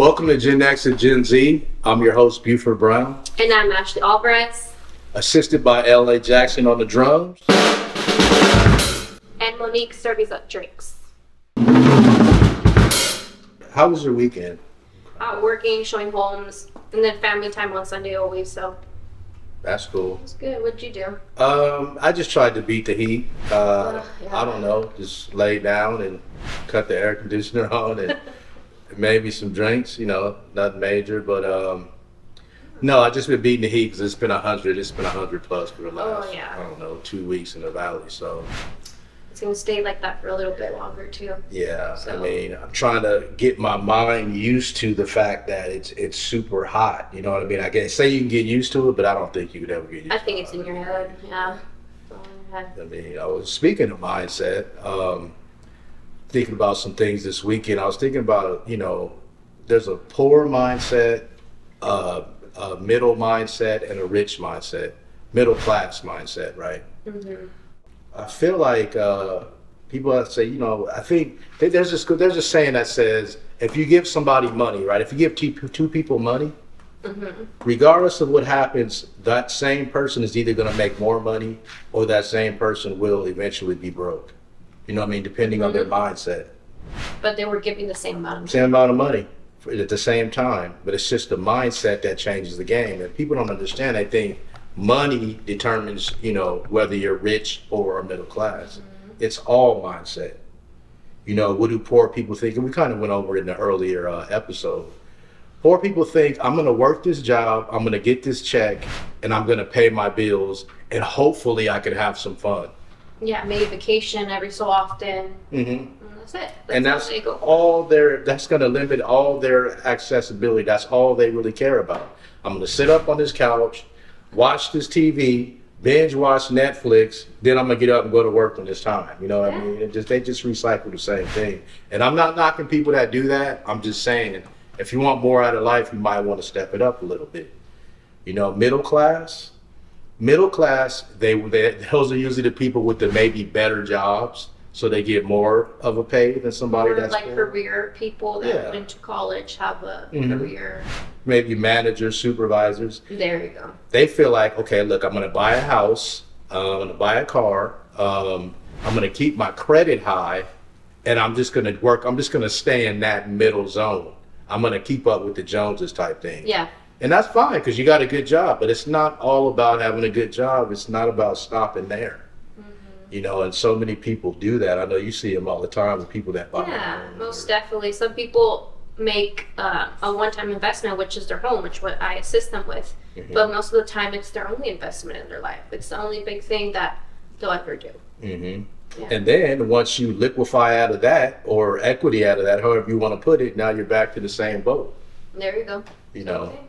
Welcome to GenX and GenZ. I'm your host, Buford Brown. And I'm Ashley Alvarez. Assisted by L.A. Jackson on the drums. And Monique serves up drinks. How was your weekend? Working, showing homes, and then family time on Sunday always, so. That's cool. It's good. What'd you do? I just tried to beat the heat. Yeah. I don't know, just lay down and cut the air conditioner on and maybe some drinks, nothing major, but no, I just been beating the heat because it's been 100 plus for the last, I don't know, 2 weeks in the valley, so. It's going to stay like that for a little bit longer too. Yeah, so. I mean, I'm trying to get my mind used to the fact that it's super hot, you know what I mean? I guess say you can get used to it, but I don't think you could ever get used to it. I think it's in your head, yeah. It's all in your head. I mean, I was speaking of mindset, thinking about some things this weekend. I was thinking about, there's a poor mindset, a middle mindset, and a rich mindset, middle class mindset, right? Mm-hmm. I feel like people that say, I think there's a saying that says, if you give somebody money, right? If you give two people money, mm-hmm. regardless of what happens, that same person is either going to make more money or that same person will eventually be broke. You know what I mean? Depending mm-hmm. on their mindset. But they were giving the same amount of money. Same amount of money at the same time. But it's just the mindset that changes the game. And people don't understand. They think money determines, whether you're rich or middle class. Mm-hmm. It's all mindset. What do poor people think? And we kind of went over it in the earlier episode. Poor people think, I'm going to work this job, I'm going to get this check, and I'm going to pay my bills, and hopefully I can have some fun. Yeah, maybe vacation every so often. Mm-hmm. And that's it. That's going to limit all their accessibility. That's all they really care about. I'm going to sit up on this couch, watch this TV, binge watch Netflix, then I'm gonna get up and go to work when it's time. You know what I mean? They just recycle the same thing. And I'm not knocking people that do that. I'm just saying, if you want more out of life, you might want to step it up a little bit. Middle class, those are usually the people with the maybe better jobs, so they get more of a pay than somebody that's like poor. Career people that went to college have a mm-hmm. career. Maybe managers, supervisors. There you go. They feel like, okay, look, I'm going to buy a house, I'm going to buy a car, I'm going to keep my credit high, and I'm just going to work, I'm just going to stay in that middle zone. I'm going to keep up with the Joneses type thing. Yeah. And that's fine because you got a good job, but it's not all about having a good job. It's not about stopping there. Mm-hmm. And so many people do that. I know you see them all the time with people that buy. Yeah, most definitely. Some people make a one-time investment, which is their home, which what I assist them with. Mm-hmm. But most of the time, it's their only investment in their life. It's the only big thing that they'll ever do. Mm-hmm. Yeah. And then once you liquefy out of that, or equity out of that, however you want to put it, now you're back to the same boat. There you go. Okay.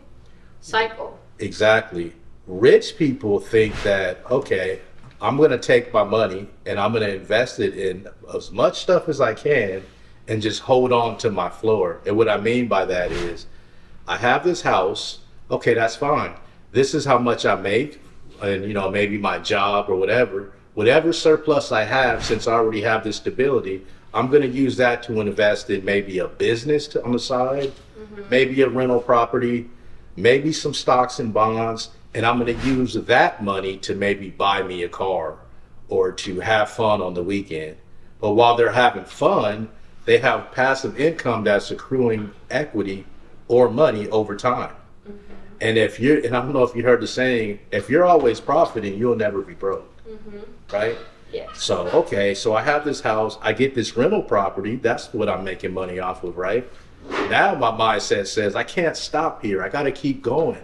Cycle. Exactly. Rich people think that, okay, I'm going to take my money and I'm going to invest it in as much stuff as I can and just hold on to my floor. And what I mean by that is, I have this house, okay, that's fine. This is how much I make, and maybe my job or whatever surplus I have, since I already have this stability, I'm gonna use that to invest in maybe a business on the side, mm-hmm. maybe a rental property, maybe some stocks and bonds, and I'm gonna use that money to maybe buy me a car or to have fun on the weekend. But while they're having fun, they have passive income that's accruing equity or money over time. Mm-hmm. And and I don't know if you heard the saying, if you're always profiting, you'll never be broke, mm-hmm. right? Yeah. So I have this house, I get this rental property, that's what I'm making money off of, right? Now my mindset says, I can't stop here, I gotta keep going.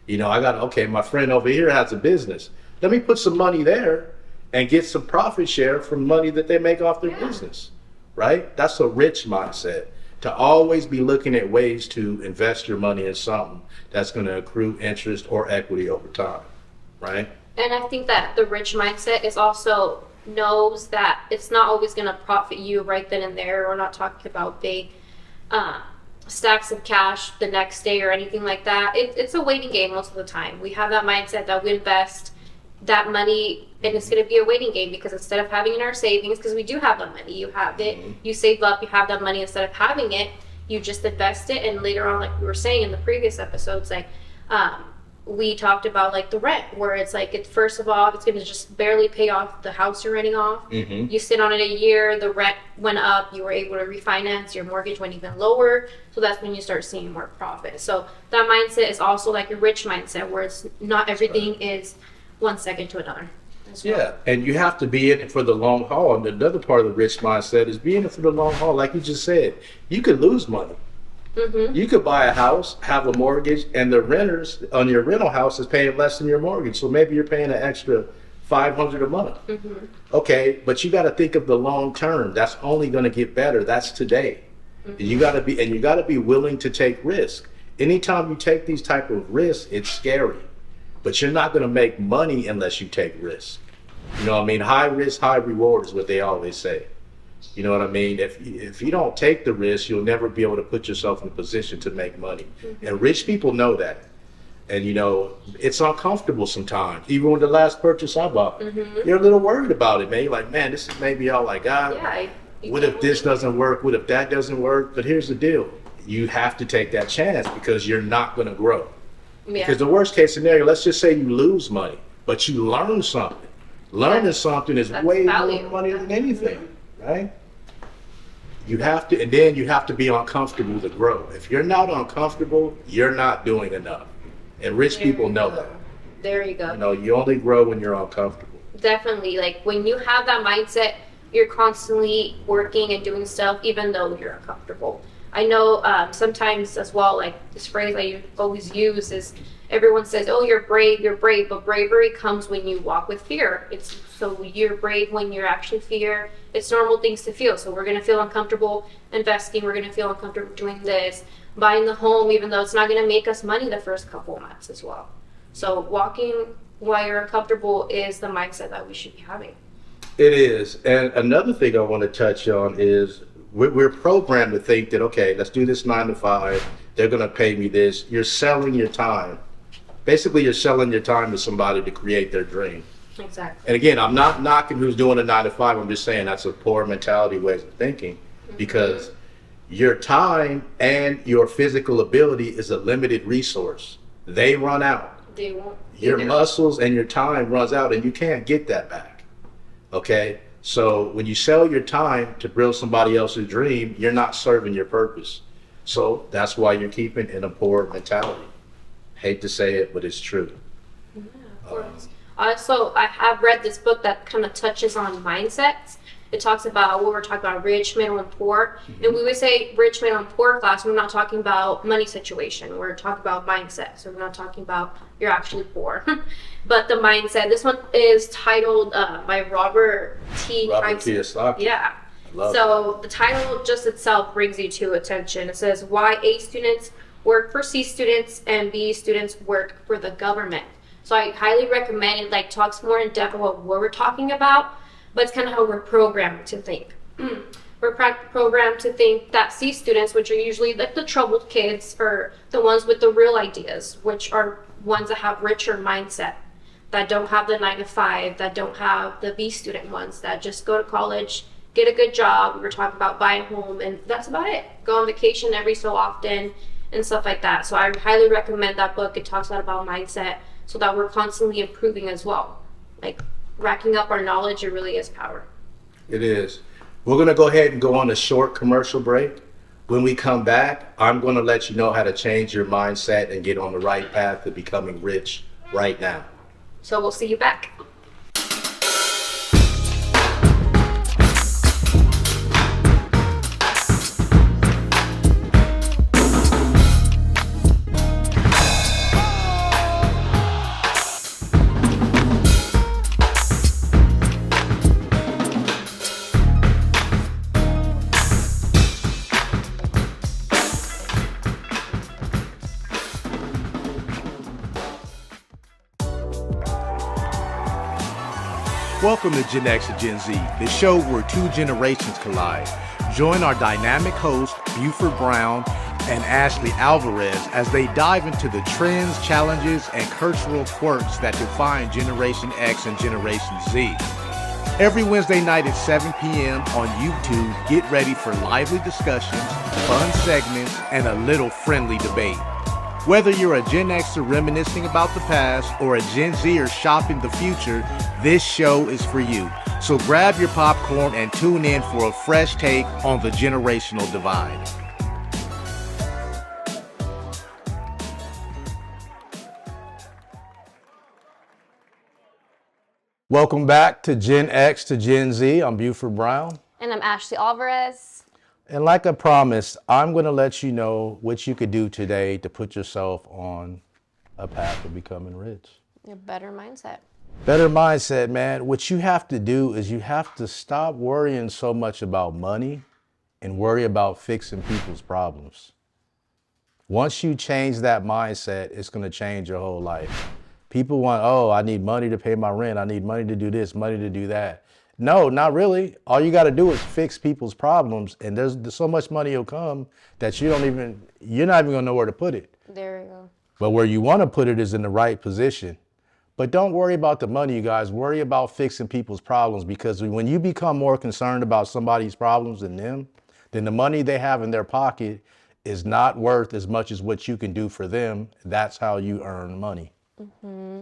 My friend over here has a business. Let me put some money there and get some profit share from money that they make off their business. Right? That's a rich mindset, to always be looking at ways to invest your money in something that's going to accrue interest or equity over time, right? And I think that the rich mindset is also knows that it's not always going to profit you right then and there. We're not talking about big stacks of cash the next day or anything like that. It's a waiting game most of the time. We have that mindset that we invest that money, and it's going to be a waiting game, because instead of having it in our savings, because we do have that money, you have it, you save up, you have that money, instead of having it You just invest it, and later on, like we were saying in the previous episodes, like we talked about like the rent, where it's like it's first of all, it's going to just barely pay off the house you're renting off. You sit on it a year, the rent went up, you were able to refinance, your mortgage went even lower, so that's when you start seeing more profit. So that mindset is also like a rich mindset, where it's not everything is 1 second to another. Yeah, and you have to be in it for the long haul. And another part of the rich mindset is being in it for the long haul. Like you just said, you could lose money. You could buy a house, have a mortgage, and the renters on your rental house is paying less than your mortgage. So maybe you're paying an extra $500 a month. Okay, but you got to think of the long term. That's only going to get better. That's today. And you got to be willing to take risk. Anytime you take these type of risks, it's scary. But you're not going to make money unless you take risk. You know what I mean? High risk, high reward is what they always say. You know what I mean? If you don't take the risk, you'll never be able to put yourself in a position to make money. And rich people know that. And you know, it's uncomfortable sometimes. Even with the last purchase I bought, you're a little worried about it, man. You're like, man, this is maybe all I got. Yeah, what if this doesn't work? What if that doesn't work? But here's the deal. You have to take that chance because you're not going to grow. Because the worst case scenario, let's just say you lose money, but you learn something. Learning something is way more money than anything, right? You have to, and then you have to be uncomfortable to grow. If you're not uncomfortable, you're not doing enough. And rich people know that. There you go. You know, you only grow when you're uncomfortable. Definitely. Like when you have that mindset, you're constantly working and doing stuff, even though you're uncomfortable. I know sometimes as well, like this phrase I always use is, everyone says, oh, you're brave, but bravery comes when you walk with fear. So you're brave when you're actually fear. It's normal things to feel. So we're going to feel uncomfortable investing. We're going to feel uncomfortable doing this, buying the home, even though it's not going to make us money the first couple of months as well. So walking while you're uncomfortable is the mindset that we should be having. It is. And another thing I want to touch on is we're programmed to think that, okay, let's do this 9 to 5. They're going to pay me this. You're selling your time. Basically, you're selling your time to somebody to create their dream. Exactly. And again, I'm not knocking who's doing a 9 to 5. I'm just saying that's a poor mentality way of thinking, because your time and your physical ability is a limited resource. They run out. They won't. Your muscles and your time runs out, and you can't get that back. Okay? So when you sell your time to build somebody else's dream, you're not serving your purpose. So that's why you're keeping in a poor mentality. Hate to say it, but it's true. Yeah, of course. Also, I have read this book that kind of touches on mindsets. It talks about what we're talking about, rich, middle, and poor. And we would say rich, middle, and poor class. We're not talking about money situation. We're talking about mindset. So we're not talking about you're actually poor. But the mindset, this one is titled by Robert T. Kiyosaki. Yeah. So the title just itself brings you to attention. It says, why A students work for C students and B students work for the government. So I highly recommend it. Like, talks more in depth about what we're talking about, but it's kind of how we're programmed to think. We're programmed to think that C students, which are usually like the troubled kids, or the ones with the real ideas, which are ones that have richer mindset, that don't have the 9 to 5, that don't have the B student ones, that just go to college, get a good job. We're talking about buying a home, and that's about it. Go on vacation every so often and stuff like that. So I highly recommend that book. It talks a lot about mindset, so that we're constantly improving as well. Like, racking up our knowledge, it really is power. It is. We're going to go ahead and go on a short commercial break. When we come back, I'm going to let you know how to change your mindset and get on the right path to becoming rich right now. So we'll see you back. Welcome to GenX and GenZ, the show where two generations collide. Join our dynamic hosts, Buford Brown and Ashley Alvarez, as they dive into the trends, challenges, and cultural quirks that define Generation X and Generation Z. Every Wednesday night at 7 p.m. on YouTube, get ready for lively discussions, fun segments, and a little friendly debate. Whether you're a Gen Xer reminiscing about the past or a Gen Zer shopping the future, this show is for you. So grab your popcorn and tune in for a fresh take on the generational divide. Welcome back to Gen X to Gen Z. I'm Buford Brown. And I'm Ashley Alvarez. And like I promised, I'm going to let you know what you could do today to put yourself on a path of becoming rich. A better mindset. Better mindset, man. What you have to do is you have to stop worrying so much about money and worry about fixing people's problems. Once you change that mindset, it's going to change your whole life. People want, oh, I need money to pay my rent. I need money to do this, money to do that. No, not really. All you got to do is fix people's problems, and there's so much money will come that you're not even gonna know where to put it. There you go. But where you want to put it is in the right position. But don't worry about the money, you guys. Worry about fixing people's problems, because when you become more concerned about somebody's problems than them, then the money they have in their pocket is not worth as much as what you can do for them. That's how you earn money. Mm-hmm.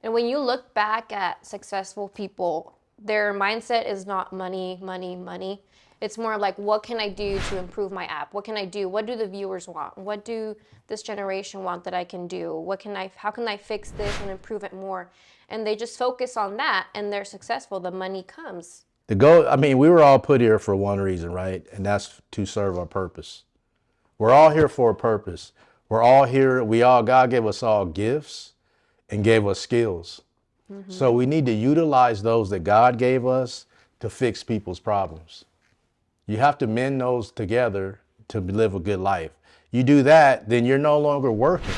And when you look back at successful people, their mindset is not money, money, money. It's more like, what can I do to improve my app? What can I do? What do the viewers want? What do this generation want that I can do? How can I fix this and improve it more? And they just focus on that, and they're successful. The money comes. We were all put here for one reason, right? And that's to serve our purpose. We're all here for a purpose. We're all here. God gave us all gifts and gave us skills. Mm-hmm. So we need to utilize those that God gave us to fix people's problems. You have to mend those together to live a good life. You do that, then you're no longer working.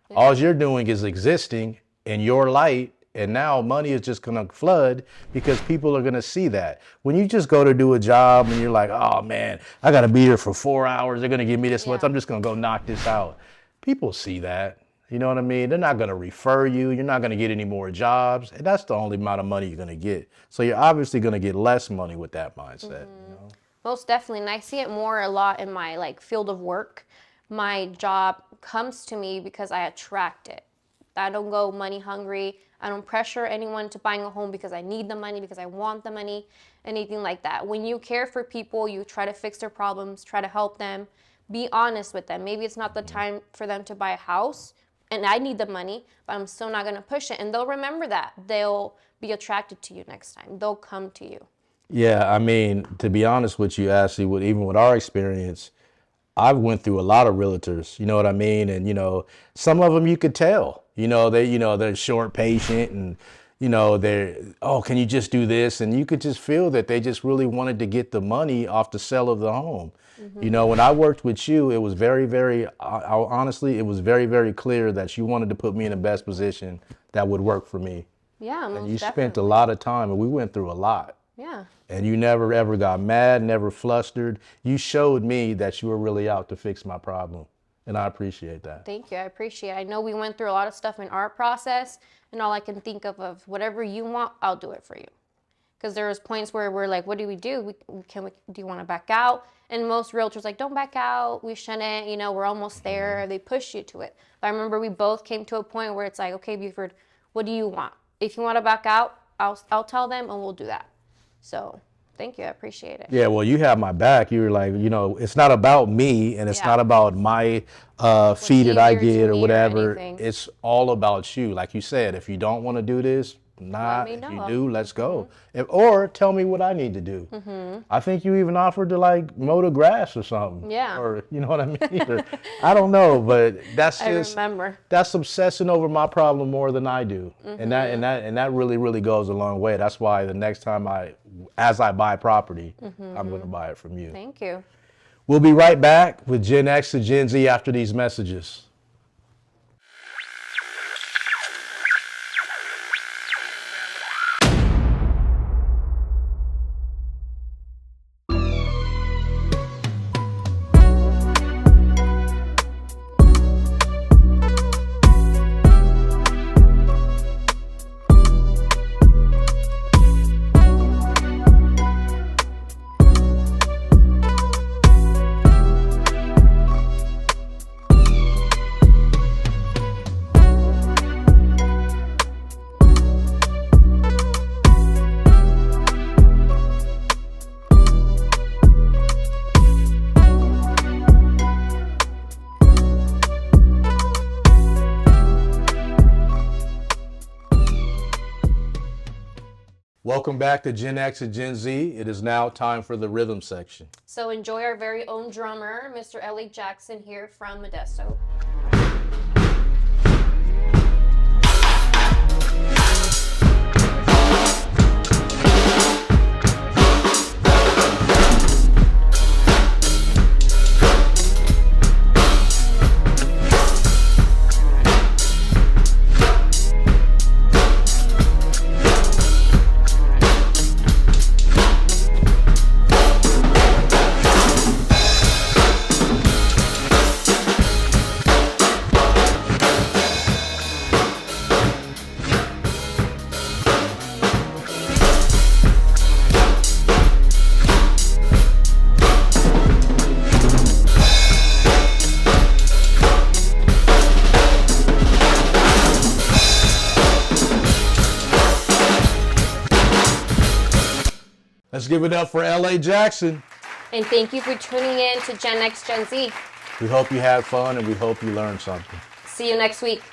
Yeah. All you're doing is existing in your light, and now money is just gonna flood because people are gonna see that. When you just go to do a job and you're like, oh man, I gotta be here for 4 hours, they're gonna give me this much, I'm just gonna go knock this out. People see that. You know what I mean? They're not going to refer you. You're not going to get any more jobs. And that's the only amount of money you're going to get. So you're obviously going to get less money with that mindset. Mm-hmm. You know? Most definitely. And I see it a lot in my field of work. My job comes to me because I attract it. I don't go money hungry. I don't pressure anyone to buying a home because I need the money, because I want the money, anything like that. When you care for people, you try to fix their problems, try to help them, be honest with them. Maybe it's not the time for them to buy a house, and I need the money, but I'm still not going to push it. And they'll remember that. They'll be attracted to you next time. They'll come to you. Yeah, to be honest with you, Ashley, even with our experience, I've went through a lot of realtors, you know what I mean? And, some of them you could tell, they're short, patient, and, can you just do this? And you could just feel that they just really wanted to get the money off the sale of the home. Mm-hmm. When I worked with you, it was very, very, honestly, it was very, very clear that you wanted to put me in the best position that would work for me. Yeah, most and you definitely. Spent a lot of time, and we went through a lot. Yeah. And you never, ever got mad, never flustered. You showed me that you were really out to fix my problem. And I appreciate that. Thank you. I appreciate it. I know we went through a lot of stuff in our process, and all I can think of whatever you want, I'll do it for you. Because there was points where we're like, what do we do? Do you want to back out? And most realtors like, don't back out. We shouldn't, we're almost there. They push you to it. But I remember we both came to a point where it's like, okay, Buford, what do you want? If you want to back out, I'll tell them and we'll do that. So thank you. I appreciate it. Yeah, well, you have my back. You were like, it's not about me, and it's not about my fee that I get or whatever. It's all about you. Like you said, if you don't want to do this, if you do, let's go. Or tell me what I need to do. Mm-hmm. I think you even offered to mow the grass or something. Yeah. Or you know what I mean? Or, I don't know, but that's just, that's obsessing over my problem more than I do. Mm-hmm. And that really, really goes a long way. That's why the next time as I buy property, mm-hmm. I'm going to buy it from you. Thank you. We'll be right back with Gen X and Gen Z after these messages. Welcome back to GenX and GenZ. It is now time for the rhythm section. So enjoy our very own drummer, Mr. Ellie Jackson here from Modesto. Let's give it up for L.A. Jackson. And thank you for tuning in to GenX GenZ. We hope you had fun and we hope you learned something. See you next week.